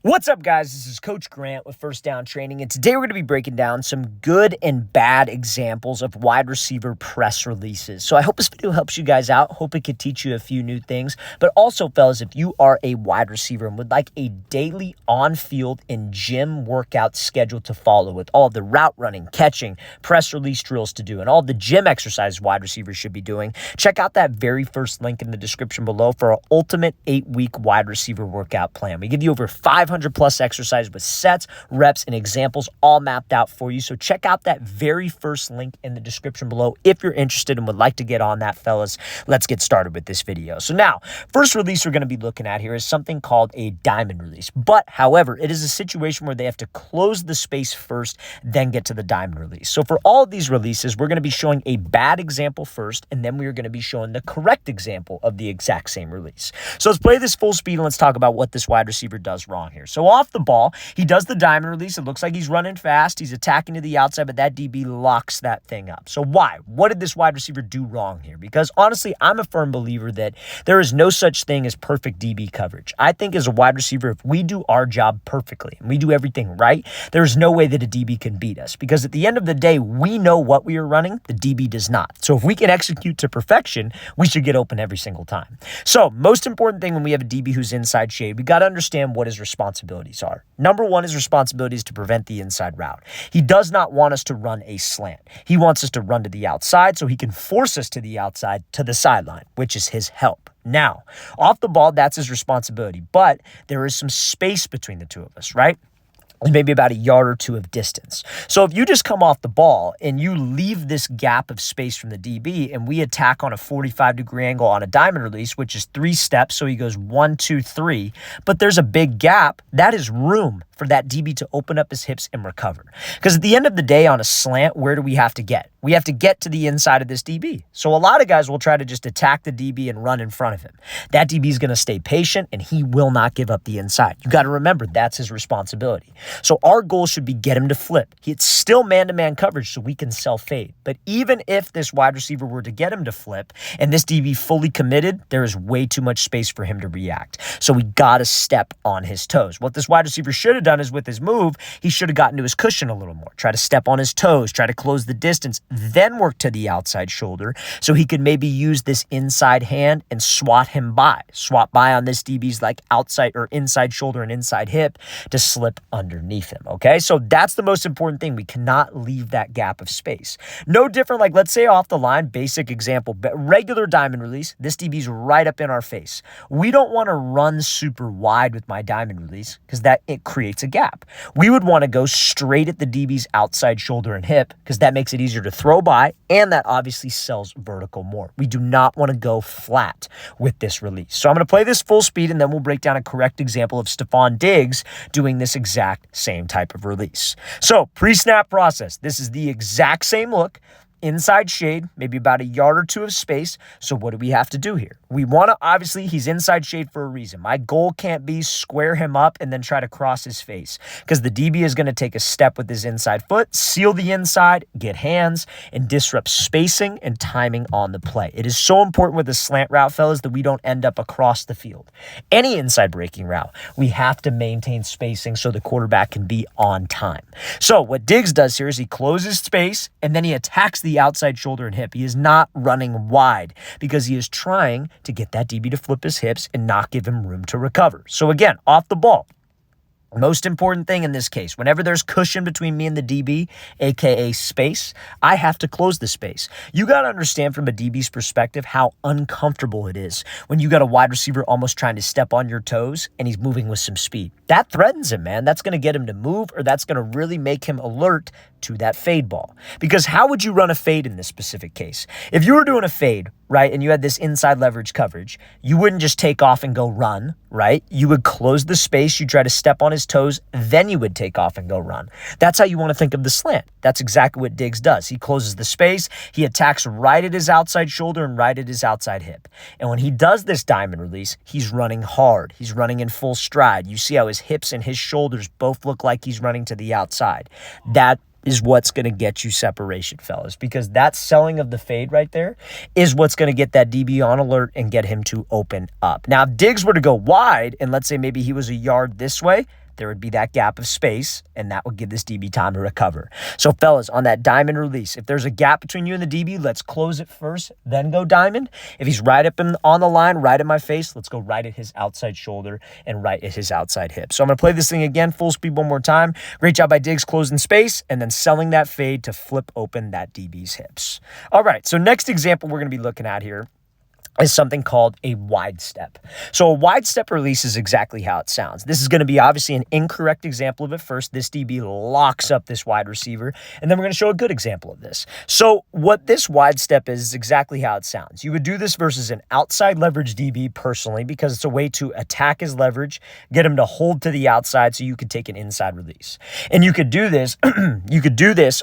What's up, guys? This is Coach Grant with First Down Training, and today we're going to be breaking down some good and bad examples of wide receiver press releases. So I hope this video helps you guys out. Hope it could teach you a few new things. But also, fellas, if you are a wide receiver and would like a daily on-field and gym workout schedule to follow with all the route running, catching, press release drills to do, and all the gym exercises wide receivers should be doing, check out that very first link in the description below for our ultimate 8-week wide receiver workout plan. We give you over 500 plus exercises with sets, reps, and examples all mapped out for you. So check out that very first link in the description below if you're interested and would like to get on that, fellas. Let's get started with this video. So now, first release we're going to be looking at here is something called a diamond release. But, however, it is a situation where they have to close the space first, then get to the diamond release. So for all of these releases, we're going to be showing a bad example first, and then we are going to be showing the correct example of the exact same release. So let's play this full speed and let's talk about what this wide receiver does wrong here. So off the ball, he does the diamond release. It looks like he's running fast. He's attacking to the outside, but that DB locks that thing up. So why? What did this wide receiver do wrong here? Because honestly, I'm a firm believer that there is no such thing as perfect DB coverage. I think as a wide receiver, if we do our job perfectly and we do everything right, there's no way that a DB can beat us. Because at the end of the day, we know what we are running. The DB does not. So if we can execute to perfection, we should get open every single time. So most important thing when we have a DB who's inside shade, we got to understand what his responsibilities are. Number one, his responsibility is to prevent the inside route. He does not want us to run a slant. He wants us to run to the outside so he can force us to the outside to the sideline, which is his help. Now, off the ball, that's his responsibility, but there is some space between the two of us, right? Maybe about a yard or two of distance. So if you just come off the ball and you leave this gap of space from the DB and we attack on a 45-degree angle on a diamond release, which is 3 steps, so he goes 1, 2, 3, but there's a big gap, that is room for that DB to open up his hips and recover. Because at the end of the day on a slant, where do we have to get? We have to get to the inside of this DB. So a lot of guys will try to just attack the DB and run in front of him. That DB is going to stay patient and he will not give up the inside. You got to remember that's his responsibility. So our goal should be get him to flip. It's still man-to-man coverage so we can self-fade. But even if this wide receiver were to get him to flip and this DB fully committed, there is way too much space for him to react. So we got to step on his toes. What this wide receiver should have done is with his move, he should have gotten to his cushion a little more. Try to step on his toes, try to close the distance, then work to the outside shoulder so he could maybe use this inside hand and swat by on this DB's like outside or inside shoulder and inside hip to slip underneath him. Okay, so that's the most important thing. We cannot leave that gap of space. No different, like let's say off the line, basic example, regular diamond release, this DB's right up in our face. We don't want to run super wide with my diamond release because it creates a gap. We would want to go straight at the DB's outside shoulder and hip because that makes it easier to throw by and that obviously sells vertical more. We do not want to go flat with this release. So I'm going to play this full speed and then we'll break down a correct example of Stefon Diggs doing this exact same type of release. So pre-snap process. This is the exact same look. Inside shade, maybe about a yard or two of space. So what do we have to do here? We want to, obviously, he's inside shade for a reason. My goal can't be square him up and then try to cross his face because the DB is going to take a step with his inside foot, seal the inside, get hands, and disrupt spacing and timing on the play. It is so important with a slant route, fellas, that we don't end up across the field. Any inside breaking route, we have to maintain spacing so the quarterback can be on time. So what Diggs does here is he closes space and then he attacks the outside shoulder and hip. He is not running wide because he is trying to get that DB to flip his hips and not give him room to recover. So again, off the ball, most important thing in this case, whenever there's cushion between me and the DB, aka space, I have to close the space. You got to understand from a DB's perspective how uncomfortable it is when you got a wide receiver almost trying to step on your toes and he's moving with some speed. That threatens him, man. That's going to get him to move or that's going to really make him alert to that fade ball. Because how would you run a fade in this specific case? If you were doing a fade, right, and you had this inside leverage coverage, you wouldn't just take off and go run, right? You would close the space, you try to step on his toes, then you would take off and go run. That's how you want to think of the slant. That's exactly what Diggs does. He closes the space, he attacks right at his outside shoulder and right at his outside hip. And when he does this diamond release, he's running hard. He's running in full stride. You see how his hips and his shoulders both look like he's running to the outside. That is what's going to get you separation, fellas, because that selling of the fade right there is what's going to get that DB on alert and get him to open up. Now, if Diggs were to go wide, and let's say maybe he was a yard this way, there would be that gap of space, and that would give this DB time to recover. So fellas, on that diamond release, if there's a gap between you and the DB, let's close it first, then go diamond. If he's right up on the line, right at my face, let's go right at his outside shoulder and right at his outside hip. So I'm going to play this thing again, full speed one more time. Great job by Diggs closing space and then selling that fade to flip open that DB's hips. All right, so next example we're going to be looking at here is something called a wide step. So a wide step release is exactly how it sounds. This is going to be obviously an incorrect example of it first. This DB locks up this wide receiver, and then we're going to show a good example of this. So what this wide step is exactly how it sounds. You would do this versus an outside leverage DB personally, because it's a way to attack his leverage, get him to hold to the outside so you could take an inside release. And you could do this,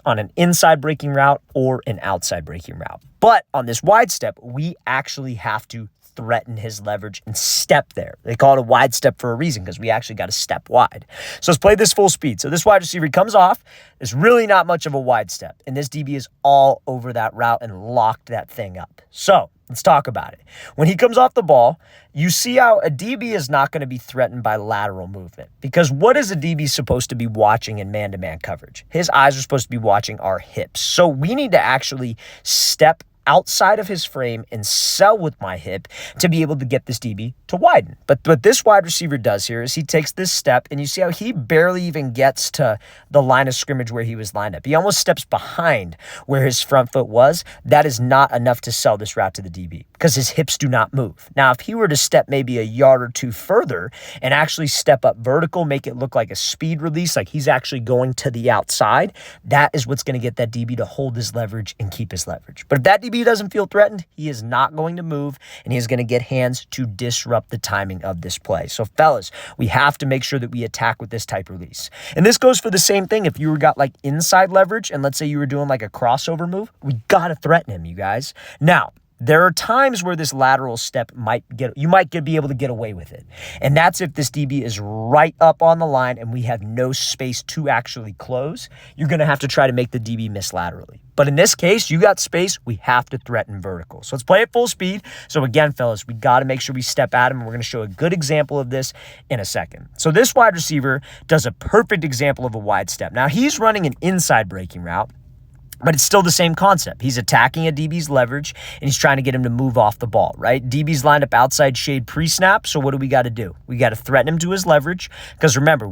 on an inside breaking route or an outside breaking route. But on this wide step, we actually have to threaten his leverage and step there. They call it a wide step for a reason, because we actually got to step wide. So let's play this full speed. So this wide receiver comes off. There's really not much of a wide step, and this DB is all over that route and locked that thing up. So let's talk about it. When he comes off the ball, you see how a DB is not going to be threatened by lateral movement, because what is a DB supposed to be watching in man-to-man coverage? His eyes are supposed to be watching our hips. So we need to actually step outside of his frame and sell with my hip to be able to get this DB to widen. But what this wide receiver does here is he takes this step, and you see how he barely even gets to the line of scrimmage where he was lined up. He almost steps behind where his front foot was. That is not enough to sell this route to the DB, because his hips do not move. Now, if he were to step maybe a yard or two further and actually step up vertical, make it look like a speed release, like he's actually going to the outside, that is what's going to get that DB to hold his leverage and keep his leverage. But if that DB doesn't feel threatened, he is not going to move, and he is going to get hands to disrupt the timing of this play. So fellas, we have to make sure that we attack with this type release. And this goes for the same thing. If you got like inside leverage, and let's say you were doing like a crossover move, we got to threaten him, you guys. Now, there are times where this lateral step you might be able to get away with it. And that's if this DB is right up on the line and we have no space to actually close. You're going to have to try to make the DB miss laterally. But in this case, you got space, we have to threaten vertical. So let's play at full speed. So again, fellas, we got to make sure we step at him. And we're going to show a good example of this in a second. So this wide receiver does a perfect example of a wide step. Now he's running an inside breaking route, but it's still the same concept. He's attacking a DB's leverage, and he's trying to get him to move off the ball, right? DB's lined up outside shade pre-snap, so what do we got to do? We got to threaten him to his leverage, because remember,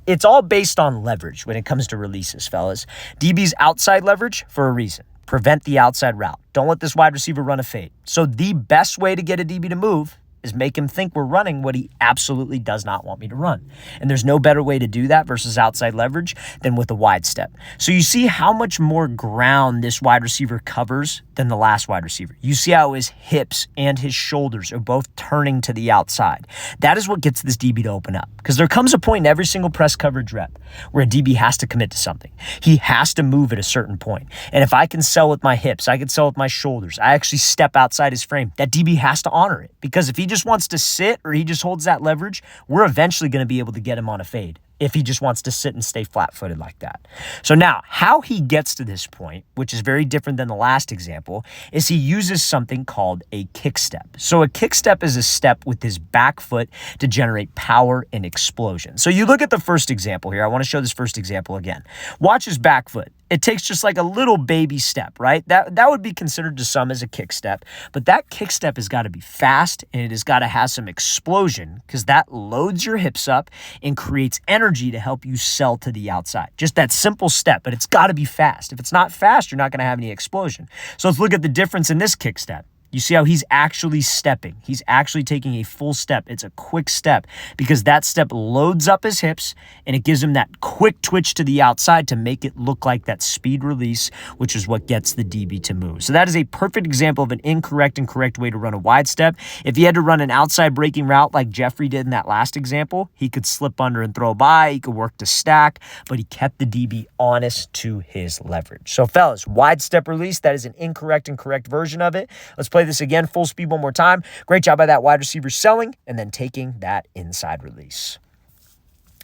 it's all based on leverage when it comes to releases, fellas. DB's outside leverage for a reason. Prevent the outside route. Don't let this wide receiver run a fade. So the best way to get a DB to move is make him think we're running what he absolutely does not want me to run. And there's no better way to do that versus outside leverage than with a wide step. So you see how much more ground this wide receiver covers than the last wide receiver. You see how his hips and his shoulders are both turning to the outside. That is what gets this DB to open up, because there comes a point in every single press coverage rep where a DB has to commit to something. He has to move at a certain point. And if I can sell with my hips, I can sell with my shoulders, I actually step outside his frame, that DB has to honor it, because if he just wants to sit or he just holds that leverage, we're eventually going to be able to get him on a fade if he just wants to sit and stay flat-footed like that. So now, how he gets to this point, which is very different than the last example, is he uses something called a kick step. So a kick step is a step with his back foot to generate power and explosion. So you look at the first example here. I want to show this first example again. Watch his back foot. It takes just like a little baby step, right? That would be considered to some as a kick step, but that kick step has got to be fast, and it has got to have some explosion, because that loads your hips up and creates energy to help you sell to the outside. Just that simple step, but it's got to be fast. If it's not fast, you're not going to have any explosion. So let's look at the difference in this kick step. You see how he's actually stepping. He's actually taking a full step. It's a quick step, because that step loads up his hips and it gives him that quick twitch to the outside to make it look like that speed release, which is what gets the DB to move. So that is a perfect example of an incorrect and correct way to run a wide step. If he had to run an outside breaking route like Jeffrey did in that last example, he could slip under and throw by. He could work to stack, but he kept the DB honest to his leverage. So fellas, wide step release, that is an incorrect and correct version of it. Let's play this again, full speed one more time. Great job by that wide receiver selling and then taking that inside release.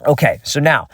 Okay, so now,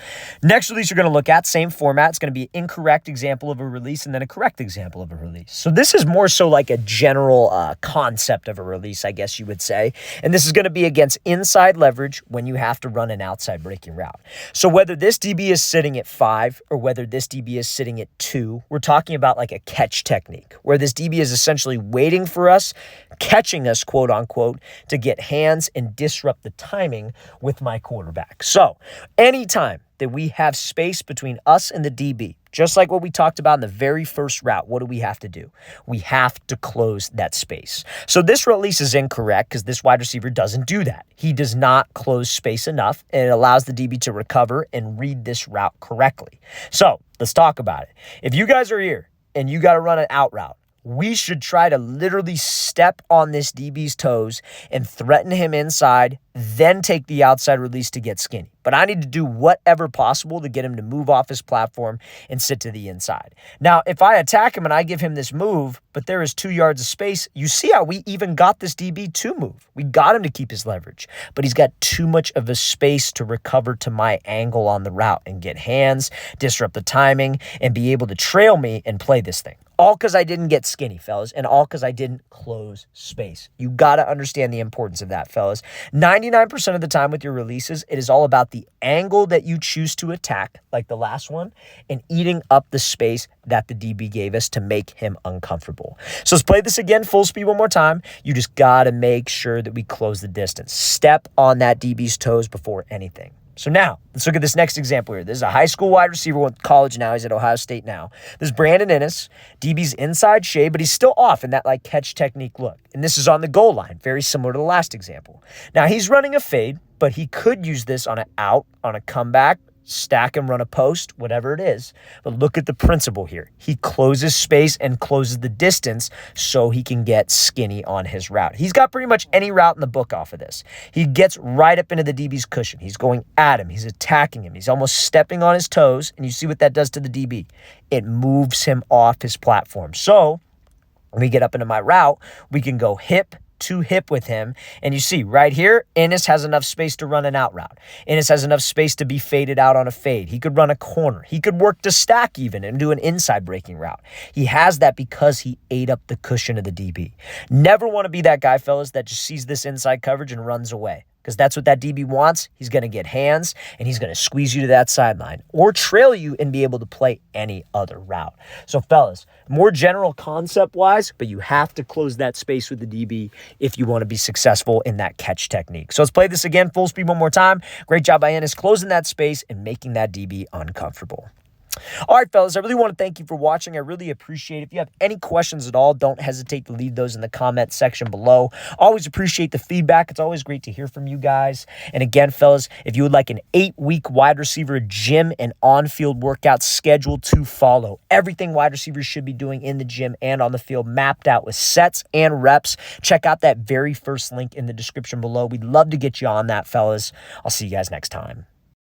next release you're going to look at, same format. It's going to be an incorrect example of a release and then a correct example of a release. So this is more so like a general concept of a release, I guess you would say. And this is going to be against inside leverage when you have to run an outside breaking route. So whether this DB is sitting at 5 or whether this DB is sitting at 2, we're talking about like a catch technique, where this DB is essentially waiting for us, catching us, quote unquote, to get hands and disrupt the timing with my quarterback. So anytime that we have space between us and the DB, just like what we talked about in the very first route, what do we have to do? We have to close that space. So this release is incorrect because this wide receiver doesn't do that. He does not close space enough, and it allows the DB to recover and read this route correctly. So let's talk about it. If you guys are here and you got to run an out route, we should try to literally step on this DB's toes and threaten him inside, then take the outside release to get skinny. But I need to do whatever possible to get him to move off his platform and sit to the inside. Now, if I attack him and I give him this move, but there is 2 yards of space, you see how we even got this DB to move. We got him to keep his leverage, but he's got too much of a space to recover to my angle on the route and get hands, disrupt the timing, and be able to trail me and play this thing. All because I didn't get skinny, fellas, and all because I didn't close space. You got to understand the importance of that, fellas. 99% of the time with your releases, it is all about the angle that you choose to attack, like the last one, and eating up the space that the DB gave us to make him uncomfortable. So let's play this again, full speed one more time. You just got to make sure that we close the distance. Step on that DB's toes before anything. So now, let's look at this next example here. This is a high school wide receiver, went to college now. He's at Ohio State now. This is Brandon Inniss. DB's inside shade, but he's still off in that like catch technique look. And this is on the goal line, very similar to the last example. Now, he's running a fade, but he could use this on an out, on a comeback, stack him, run a post, whatever it is. But look at the principle here. He closes space and closes the distance so he can get skinny on his route. He's got pretty much any route in the book off of this. He gets right up into the DB's cushion. He's going at him. He's attacking him. He's almost stepping on his toes. And you see what that does to the DB. It moves him off his platform. So when we get up into my route, we can go hip to hip with him. And you see right here, Inniss has enough space to run an out route. Inniss has enough space to be faded out on a fade. He could run a corner. He could work to stack even and do an inside breaking route. He has that because he ate up the cushion of the DB. Never want to be that guy, fellas, that just sees this inside coverage and runs away. Because that's what that DB wants. He's going to get hands, and he's going to squeeze you to that sideline or trail you and be able to play any other route. So, fellas, more general concept-wise, but you have to close that space with the DB if you want to be successful in that catch technique. So let's play this again, full speed one more time. Great job by Inniss closing that space and making that DB uncomfortable. All right, fellas, I really want to thank you for watching. I really appreciate it. If you have any questions at all, don't hesitate to leave those in the comment section below. Always appreciate the feedback. It's always great to hear from you guys. And again, fellas, if you would like an 8-week wide receiver gym and on-field workout schedule to follow, everything wide receivers should be doing in the gym and on the field mapped out with sets and reps, check out that very first link in the description below. We'd love to get you on that, fellas. I'll see you guys next time.